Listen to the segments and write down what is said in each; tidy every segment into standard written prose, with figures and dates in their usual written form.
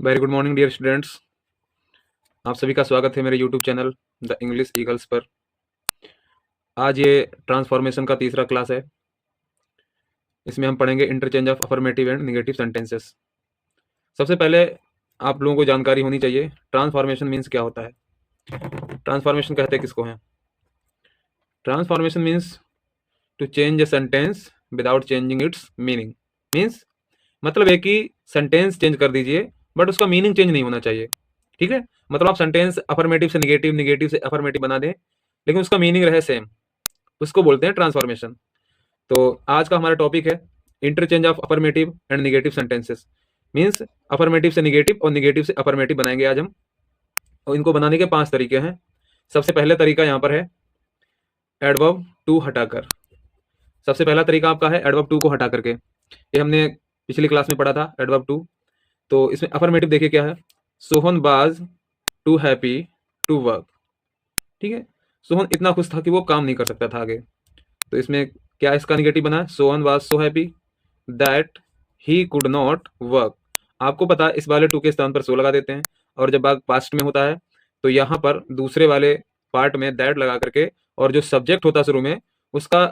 Very good morning dear students. आप सभी का स्वागत है मेरे YouTube channel the English Eagles पर। आज ये ट्रांसफॉर्मेशन का तीसरा क्लास है। इसमें हम पढ़ेंगे interchange of affirmative and negative sentences. सबसे पहले आप लोगों को जानकारी होनी चाहिए ट्रांसफॉर्मेशन मीन्स क्या होता है। ट्रांसफॉर्मेशन कहते हैं किसको हैं? Transformation means to change a sentence without changing its meaning. Means मतलब है कि सेंटेंस चेंज कर दीजिए बट उसका मीनिंग चेंज नहीं होना चाहिए। ठीक है, मतलब आप सेंटेंस अफर्मेटिव से निगेटिव, निगेटिव से अफर्मेटिव बना दें लेकिन उसका मीनिंग रहे सेम, उसको बोलते हैं ट्रांसफॉर्मेशन। तो आज का हमारा टॉपिक है interchange of affirmative and negative sentences. Means affirmative से निगेटिव और निगेटिव से अफर्मेटिव बनाएंगे आज हम। और इनको बनाने के 5 तरीके हैं। सबसे पहले तरीका यहाँ पर है एडवर्ब टू हटाकर। सबसे पहला तरीका आपका है एडवर्ब टू को हटा करके। ये हमने पिछली क्लास में पढ़ा था एडवर्ब टू। तो इसमें अफर्मेटिव देखिए क्या है, Sohan was too happy to work. ठीक है, सोहन इतना खुश था कि वो काम नहीं कर सकता था आगे। तो इसमें क्या इसका निगेटिव बना है, Sohan was so happy that he could not work. आपको पता है इस वाले टू के स्थान पर सो लगा देते हैं और जब बात पास्ट में होता है तो यहाँ पर दूसरे वाले पार्ट में दैट लगा करके और जो सब्जेक्ट होता है शुरू में उसका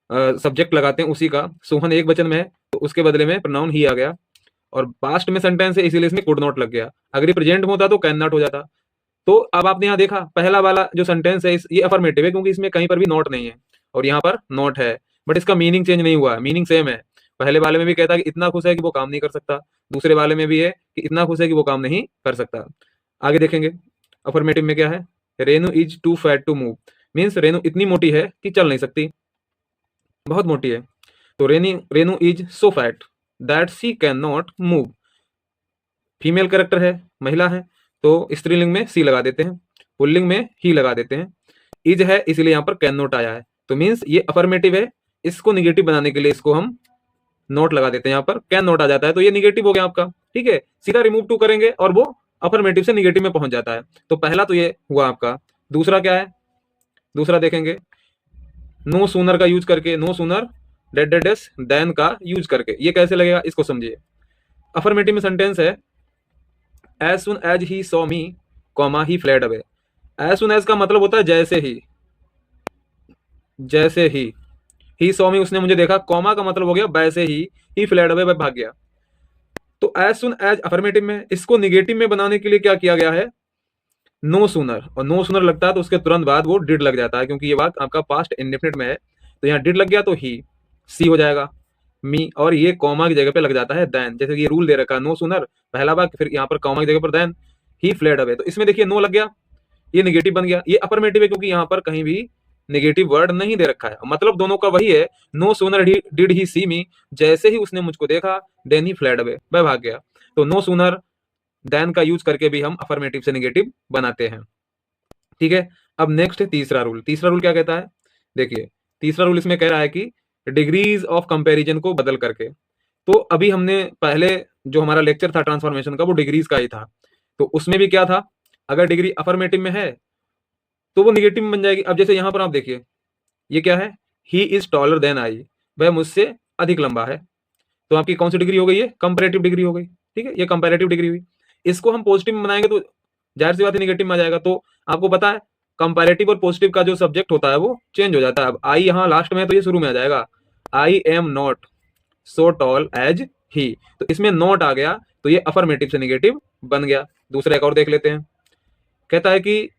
सब्जेक्ट लगाते हैं उसी का। सोहन एक वचन में है तो उसके बदले में प्रोनाउन ही आ गया और पास्ट में सेंटेंस है इसीलिए इसमें कुड नॉट लग गया। अगर ये प्रेजेंट में होता तो कैन नॉट हो जाता। तो अब आपने यहाँ देखा पहला वाला जो सेंटेंस है ये अफर्मेटिव है क्योंकि इसमें कहीं पर भी नॉट नहीं है और यहाँ पर नॉट है, बट इसका मीनिंग चेंज नहीं हुआ है, मीनिंग सेम है। पहले वाले में भी कहता है कि इतना खुश है कि वो काम नहीं कर सकता, दूसरे वाले में भी है कि इतना खुश है कि वो काम नहीं कर सकता। आगे देखेंगे अफर्मेटिव में क्या है, Renu is too fat to move. Means Renu इतनी मोटी है कि चल नहीं सकती, बहुत मोटी है। तो Renu is so fat that she can not move. Female character है, महिला है, तो स्त्रीलिंग में सी लगा देते हैं, पुल्लिंग में ही लगा देते हैं। इज है इसलिए यहाँ पर कैन नॉट आया है। तो मीन्स ये अफर्मेटिव है, इसको निगेटिव बनाने के लिए इसको हम नोट लगा देते हैं, यहाँ पर कैन नॉट आ जाता है तो ये निगेटिव हो गया आपका। ठीक है, सीधा रिमूव टू करेंगे और वो अफर्मेटिव से निगेटिव में पहुंच जाता है। तो पहला तो ये हुआ आपका। दूसरा क्या है, दूसरा देखेंगे नो सूनर का यूज करके, नो सूनर डेड डेडेस देन का यूज करके। ये कैसे लगेगा इसको समझिए। अफर्मेटिव में सेंटेंस है as soon as he saw me comma he fled away. As soon as का मतलब होता है जैसे ही, जैसे ही सॉ मी उसने मुझे देखा, कॉमा का मतलब हो गया वैसे ही फ्लेड अवे वह भाग गया। तो एज सुन एज अफर्मेटिव में, इसको निगेटिव में बनाने के लिए क्या किया गया है, नो सूनर। और नो सूनर लगता है तो उसके तुरंत बाद वो डिड लग जाता है क्योंकि ये बात आपका पास्ट इंडेफिनिट में है। तो यहाँ डिड लग गया तो ही सी हो जाएगा मी, और ये कॉमा की जगह पे लग जाता है देन। जैसे कि ये रूल दे रखा है नो सूनर पहला भाग, फिर यहाँ पर कॉमा की जगह पर देन ही फ्लेड अवे। तो इसमें देखिए नो लग गया, ये निगेटिव बन गया। ये अफर्मेटिव है क्योंकि यहाँ पर कहीं भी नेगेटिव वर्ड नहीं दे रखा है, मतलब दोनों का वही है। नो सूनर डिड ही सी मी, जैसे ही उसने मुझको देखा देन ही फ्लेड अवे वह भाग गया। तो नो सूनर देन का यूज करके भी हम अफर्मेटिव से नेगेटिव बनाते हैं। ठीक है, अब नेक्स्ट है तीसरा रूल। तीसरा रूल क्या कहता है, देखिए तीसरा रूल इसमें कह रहा है कि डिग्रीज ऑफ कंपैरिजन को बदल करके। तो अभी हमने पहले जो हमारा लेक्चर था ट्रांसफॉर्मेशन का वो डिग्रीज का ही था। तो उसमें भी क्या था, अगर डिग्री अफर्मेटिव में है तो वो निगेटिव में बन जाएगी। अब जैसे यहाँ पर आप देखिए ये क्या है, he is taller than I, वह मुझसे अधिक लंबा है। तो आपकी कौन सी डिग्री हो गई है, कंपैरेटिव डिग्री हो गई। ठीक है, ये कंपैरेटिव डिग्री हुई। इसको हम पॉजिटिव में बनाएंगे तो जाहिर सी बात है निगेटिव में आ जाएगा। तो आपको पता है कंपैरेटिव और पॉजिटिव का जो सब्जेक्ट होता है वो चेंज हो जाता है। अब आई यहाँ लास्ट में है तो ये शुरू में आ जाएगा, I am not so tall as he. तो इसमें नॉट आ गया तो ये अफर्मेटिव से निगेटिव बन गया। दूसरा एक और देख लेते हैं, कहता है कि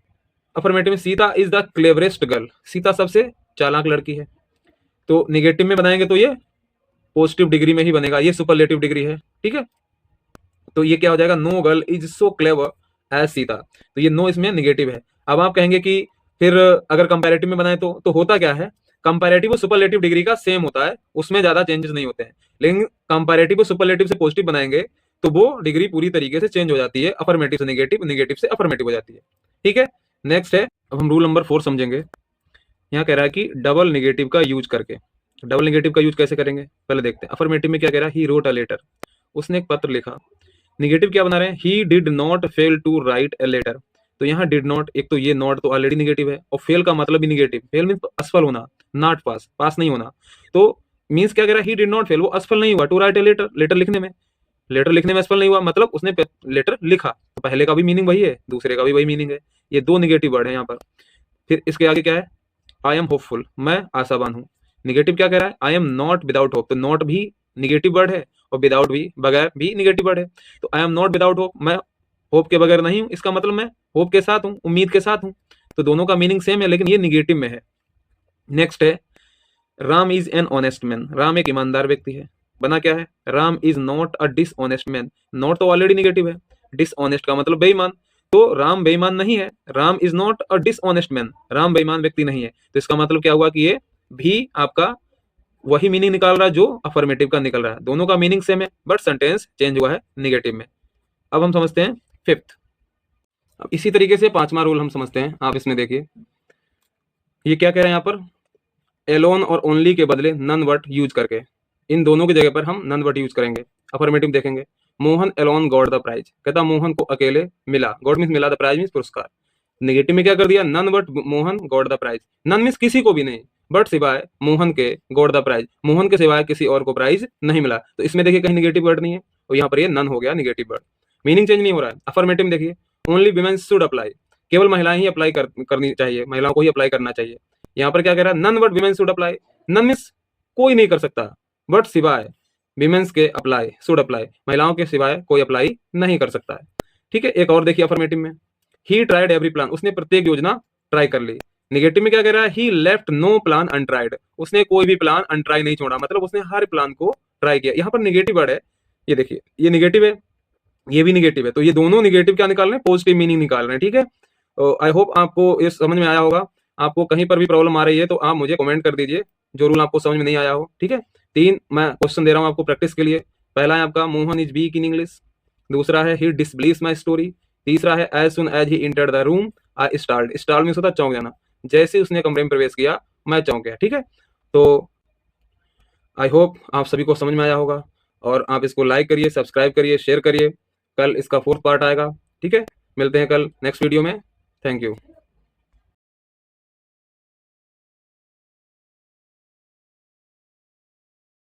अफर्मेटिव में Sita is the cleverest girl, Sita सबसे चालाक लड़की है। तो निगेटिव में बनाएंगे तो ये पॉजिटिव डिग्री में ही बनेगा, ये सुपरलेटिव डिग्री है। ठीक है, तो ये क्या हो जाएगा, no girl is so clever as Sita. तो ये नो इसमें निगेटिव है। अब आप कहेंगे कि फिर अगर कंपैरेटिव में बनाए तो होता क्या है, कंपैरेटिव और सुपरलेटिव डिग्री का सेम होता है, उसमें ज्यादा चेंजेस नहीं होते हैं। लेकिन कंपैरेटिव और सुपरलेटिव से पॉजिटिव बनाएंगे तो वो डिग्री पूरी तरीके से चेंज हो जाती है, अफर्मेटिव से निगेटिव, निगेटिव से अफर्मेटिव हो जाती है। ठीक है, नेक्स्ट है, अब हम रूल नंबर 4 समझेंगे। यहाँ कह रहा है कि डबल निगेटिव का यूज करके। डबल निगेटिव का यूज कैसे करेंगे पहले देखते हैं। अफर्मेटिव में क्या कह रहा है, ही रोट अ लेटर, उसने एक पत्र लिखा। निगेटिव क्या बना रहे हैं, he did not fail to write a letter. तो यहाँ डिड नॉट, एक तो ये नॉट तो ऑलरेडी निगेटिव है और फेल का मतलब भी निगेटिव। फेल मीन असफल होना, नॉट पास नहीं होना। तो मीन्स क्या कह रहा है, ही डिड नॉट फेल, वो असफल नहीं हुआ to write a letter, letter लिखने में। लेटर लिखने में असफल नहीं हुआ, मतलब उसने लेटर लिखा, तो पहले का भी मीनिंग वही है, दूसरे का भी वही मीनिंग है। ये दो निगेटिव वर्ड है यहाँ पर। फिर इसके आगे क्या है, आई एम होपफुल, मैं आशावान हूँ। निगेटिव क्या कह रहा है, आई एम नॉट विदाउट होप, तो नॉट भी निगेटिव वर्ड है और विदाउट भी, बगैर भी निगेटिव वर्ड है। तो आई एम नॉट विदाउट होप, मैं होप के बगैर नहीं हूँ, इसका मतलब मैं होप के साथ हूँ, उम्मीद के साथ हूँ। तो दोनों का मीनिंग सेम है, लेकिन ये निगेटिव में है। नेक्स्ट है, Ram is an honest man, Ram एक ईमानदार व्यक्ति है। बना क्या है, Ram is not a dishonest man, not तो ऑलरेडी निगेटिव है, डिसऑनेस्ट का मतलब बेईमान, तो राम बेईमान नहीं है। Ram is not a dishonest man, Ram बेईमान व्यक्ति नहीं है। तो इसका मतलब क्या हुआ कि ये भी आपका वही मीनिंग निकाल रहा है जो अफर्मेटिव का निकल रहा है। दोनों का मीनिंग सेम है, बट सेंटेंस चेंज हुआ है निगेटिव में। अब हम समझते हैं फिफ्थ। अब इसी तरीके से पांचवा रूल हम समझते हैं। आप इसमें देखिए, ये क्या कह रहे हैं यहाँ पर, एलोन और ओनली के बदले नन वर्ड यूज करके, इन दोनों की जगह पर हम नन वर्ड यूज करेंगे। अफर्मेटिव देखेंगे, Mohan alone got the prize, कहता मोहन को अकेले मिला, गॉट मीन्स मिला, द प्राइज मीन्स पुरस्कार। नेगेटिव में क्या कर दिया, none word Mohan got the prize, none means किसी को भी नहीं, बट सिवाय मोहन के गॉट द प्राइज, मोहन के सिवाय किसी और को प्राइज नहीं मिला। तो इसमें देखिए कहीं निगेटिव वर्ड नहीं है, और यहाँ पर ये नन हो गया निगेटिव वर्ड, मीनिंग चेंज नहीं हो रहा है। अफर्मेटिव देखिए, ओनली विमेन शुड अप्लाई, केवल महिलाएं ही अप्लाई करनी चाहिए, महिलाओं को ही अप्लाई करना चाहिए। यहाँ पर क्या कह रहा है, none but women should apply, none means कोई नहीं कर सकता, बट सिवाय विमेन्स के अप्लाई, शुड अप्लाई, महिलाओं के सिवाय कोई अप्लाई नहीं कर सकता है। ठीक है, एक और देखिए अफर्मेटिव में, ही ट्राइड एवरी प्लान, उसने प्रत्येक योजना ट्राई कर ली। निगेटिव में क्या कह रहा है, ही लेफ्ट नो प्लान अनट्राइड, उसने कोई भी प्लान अनट्राई नहीं छोड़ा, मतलब उसने हर प्लान को ट्राई किया। यहाँ पर निगेटिव वर्ड है, ये देखिए, ये निगेटिव है, ये भी निगेटिव है, तो ये दोनों निगेटिव क्या निकाल रहे हैं, पॉजिटिव मीनिंग निकाल रहे हैं। ठीक है, आई होप आपको ये समझ में आया होगा। आपको कहीं पर भी प्रॉब्लम आ रही है तो आप मुझे कमेंट कर दीजिए, जो रूल आपको समझ में नहीं आया हो। ठीक है, 3 मैं क्वेश्चन दे रहा हूँ आपको प्रैक्टिस के लिए। पहला है आपका, Mohan is weak in English. दूसरा है, ही डिसबिलीव्स माई स्टोरी। तीसरा है, as soon as he entered the room I start, start means होता है चौंक जाना, जैसे उसने कमरे में प्रवेश किया मैं चौंक गया। ठीक है, तो आई होप आप सभी को समझ में आया होगा, और आप इसको लाइक करिए, सब्सक्राइब करिए, शेयर करिए। कल इसका 4th पार्ट आएगा। ठीक है, मिलते हैं कल नेक्स्ट वीडियो में। Thank you.